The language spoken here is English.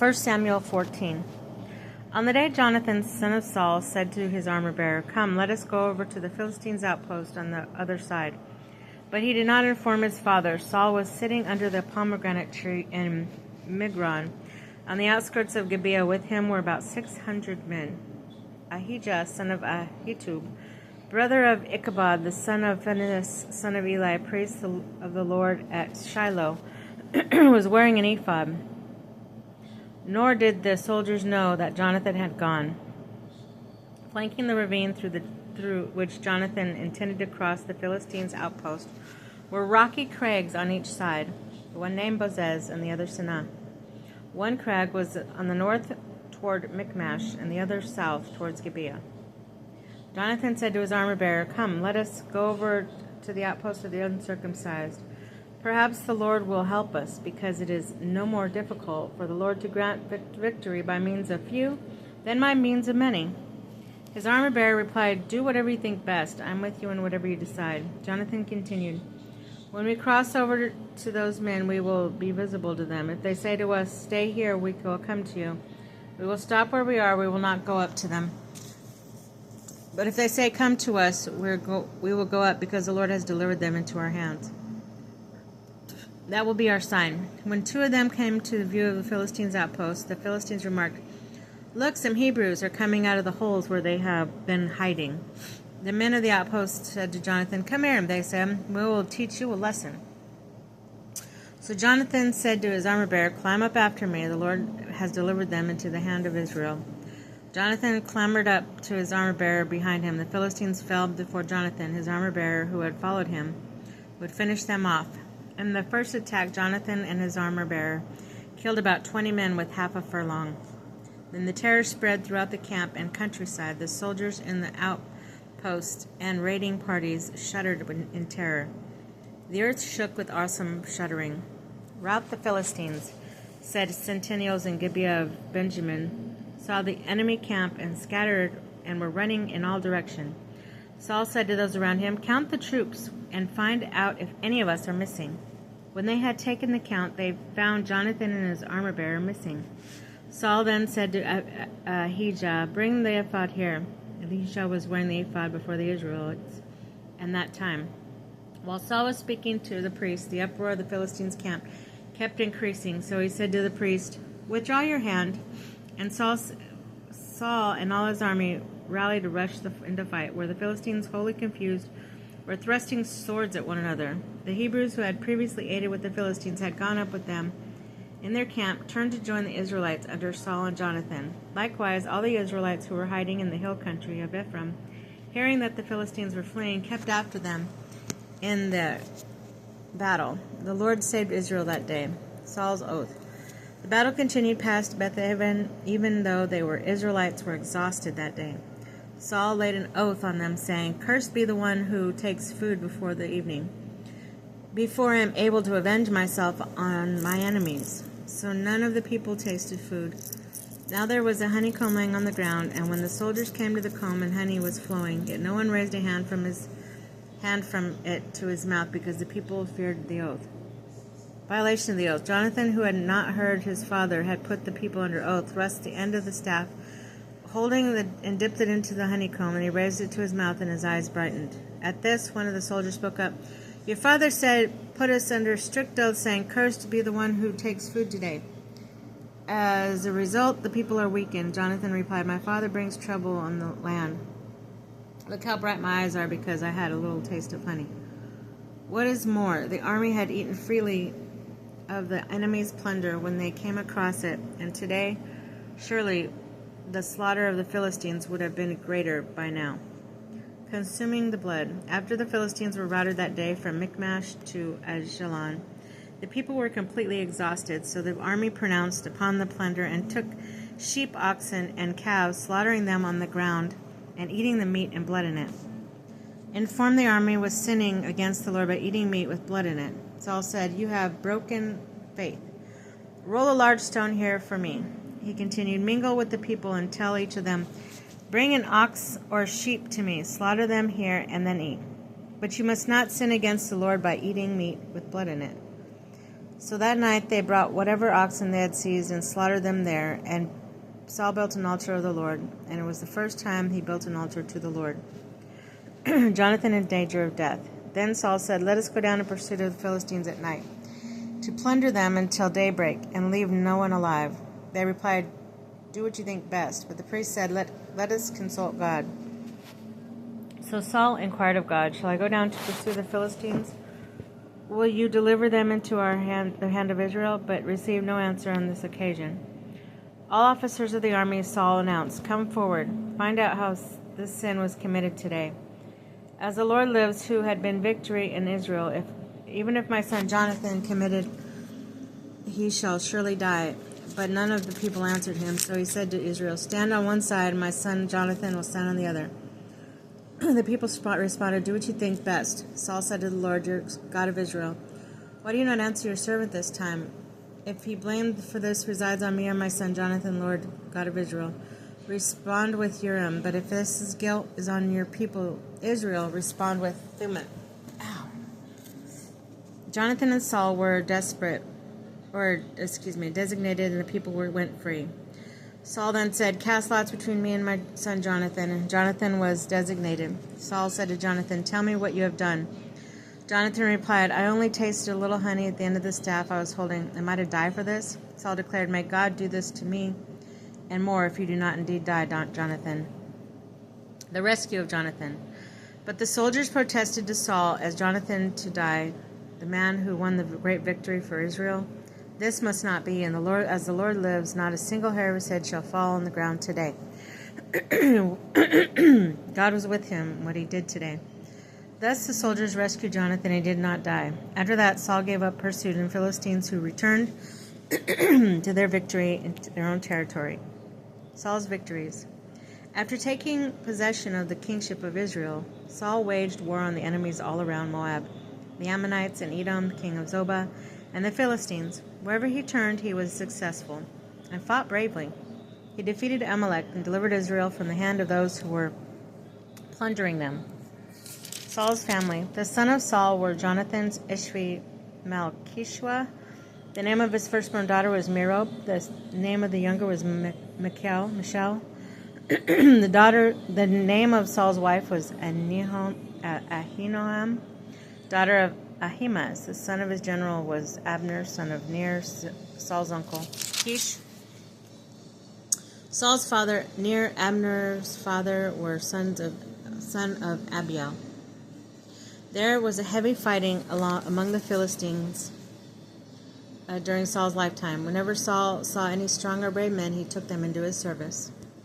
1 Samuel 14. On the day Jonathan, son of Saul, said to his armor-bearer, "Come, let us go over to the Philistines' outpost on the other side." But he did not inform his father. Saul was sitting under the pomegranate tree in Migron, on the outskirts of Gibeah. With him were about 600 men. Ahijah, son of Ahitub, brother of Ichabod, the son of Phinehas, son of Eli, priest of the Lord at Shiloh, was wearing an ephod. Nor did the soldiers know that Jonathan had gone. Flanking the ravine through which Jonathan intended to cross the Philistines' outpost were rocky crags on each side, one named Bozez and the other Sinah. One crag was on the north toward Michmash, and the other south towards Gibeah. Jonathan said to his armor-bearer, "Come, let us go over to the outpost of the uncircumcised. Perhaps the Lord will help us, because it is no more difficult for the Lord to grant victory by means of few than by means of many." His armor-bearer replied, "Do whatever you think best. I am with you in whatever you decide." Jonathan continued, "When we cross over to those men, we will be visible to them. If they say to us, 'Stay here, we will come to you,' we will stop where we are. We will not go up to them. But if they say, 'Come to us,' we will go up, because the Lord has delivered them into our hands. That will be our sign." When two of them came to the view of the Philistines' outpost, the Philistines remarked, "Look, some Hebrews are coming out of the holes where they have been hiding." The men of the outpost said to Jonathan, "Come here," they said, "we will teach you a lesson." So Jonathan said to his armor-bearer, "Climb up after me. The Lord has delivered them into the hand of Israel." Jonathan clambered up to his armor-bearer behind him. The Philistines fell before Jonathan. His armor-bearer, who had followed him, would finish them off. In the first attack, Jonathan and his armor-bearer killed about 20 men with half a furlong. Then the terror spread throughout the camp and countryside. The soldiers in the outposts and raiding parties shuddered in terror. The earth shook with awesome shuddering. "Rout the Philistines," said sentinels in Gibeah of Benjamin, saw the enemy camp and scattered and were running in all directions. Saul said to those around him, "Count the troops and find out if any of us are missing." When they had taken the count, they found Jonathan and his armor-bearer missing. Saul then said to Ahijah, "Bring the ephod here." Ahijah was wearing the ephod before the Israelites at that time. While Saul was speaking to the priest, the uproar of the Philistines' camp kept increasing. So he said to the priest, "Withdraw your hand." And Saul and all his army rallied to rush into fight, where the Philistines, wholly confused, were thrusting swords at one another. The Hebrews, who had previously aided with the Philistines, had gone up with them in their camp, turned to join the Israelites under Saul and Jonathan. Likewise, all the Israelites who were hiding in the hill country of Ephraim, hearing that the Philistines were fleeing, kept after them in the battle. The Lord saved Israel that day. Saul's oath. The battle continued past Beth-aven, even though Israelites were exhausted that day. Saul laid an oath on them, saying, "Cursed be the one who takes food before the evening, before I am able to avenge myself on my enemies." So none of the people tasted food. Now there was a honeycomb laying on the ground, and when the soldiers came to the comb and honey was flowing, yet no one raised a hand from it to his mouth, because the people feared the oath. Violation of the oath. Jonathan, who had not heard his father, had put the people under oath, thrust the end of the staff, and dipped it into the honeycomb, and he raised it to his mouth, and his eyes brightened. At this, one of the soldiers spoke up. "Your father said, put us under strict oath, saying, 'Cursed be the one who takes food today.' As a result, the people are weakened." Jonathan replied, "My father brings trouble on the land. Look how bright my eyes are, because I had a little taste of honey. What is more, the army had eaten freely of the enemy's plunder when they came across it, and today, surely, the slaughter of the Philistines would have been greater by now." Consuming the blood. After the Philistines were routed that day from Michmash to Ajalon, the people were completely exhausted, so the army pronounced upon the plunder and took sheep, oxen, and calves, slaughtering them on the ground and eating the meat and blood in it. Informed the army was sinning against the Lord by eating meat with blood in it. Saul said, "You have broken faith. Roll a large stone here for me." He continued, "Mingle with the people and tell each of them, 'Bring an ox or sheep to me, slaughter them here, and then eat.' But you must not sin against the Lord by eating meat with blood in it." So that night they brought whatever oxen they had seized and slaughtered them there, and Saul built an altar of the Lord, and it was the first time he built an altar to the Lord. Jonathan in danger of death. Then Saul said, "Let us go down in pursuit of the Philistines at night, to plunder them until daybreak, and leave no one alive." They replied, "Do what you think best." But the priest said, Let us consult God." So Saul inquired of God, "Shall I go down to pursue the Philistines? Will you deliver them into the hand of Israel?" But received no answer on this occasion. All officers of the army, Saul announced, "Come forward, find out how this sin was committed today. As the Lord lives, who had been victory in Israel, even if my son Jonathan committed, he shall surely die." But none of the people answered him. So he said to Israel, "Stand on one side, and my son Jonathan will stand on the other." The people responded, "Do what you think best." Saul said to the Lord, your God of Israel, "Why do you not answer your servant this time? If he blamed for this resides on me or my son Jonathan, Lord God of Israel, respond with Urim. But if this guilt is on your people Israel, respond with Thummim." Ow. Jonathan and Saul were designated, and the people went free. Saul then said, "Cast lots between me and my son Jonathan." And Jonathan was designated. Saul said to Jonathan, "Tell me what you have done." Jonathan replied, "I only tasted a little honey at the end of the staff I was holding. Am I to die for this?" Saul declared, "May God do this to me and more if you do not indeed die, Jonathan." The rescue of Jonathan. But the soldiers protested to Saul, "As Jonathan to die, the man who won the great victory for Israel? This must not be, and as the Lord lives, not a single hair of his head shall fall on the ground today." God was with him, what he did today. Thus the soldiers rescued Jonathan, and he did not die. After that, Saul gave up pursuit, and Philistines who returned to their victory into their own territory. Saul's victories. After taking possession of the kingship of Israel, Saul waged war on the enemies all around Moab, the Ammonites and Edom, the king of Zobah, and the Philistines. Wherever he turned, he was successful, and fought bravely. He defeated Amalek and delivered Israel from the hand of those who were plundering them. Saul's family. The sons of Saul were Jonathan, Ishvi, Malchishua. The name of his firstborn daughter was Merob. The name of the younger was Michal. The name of Saul's wife was Ahinoam, daughter of Ahimaaz. The son of his general was Abner, son of Ner, Saul's uncle. Kish. Saul's father, Ner, Abner's father, were son of Abiel. There was a heavy fighting among the Philistines during Saul's lifetime. Whenever Saul saw any strong or brave men, he took them into his service.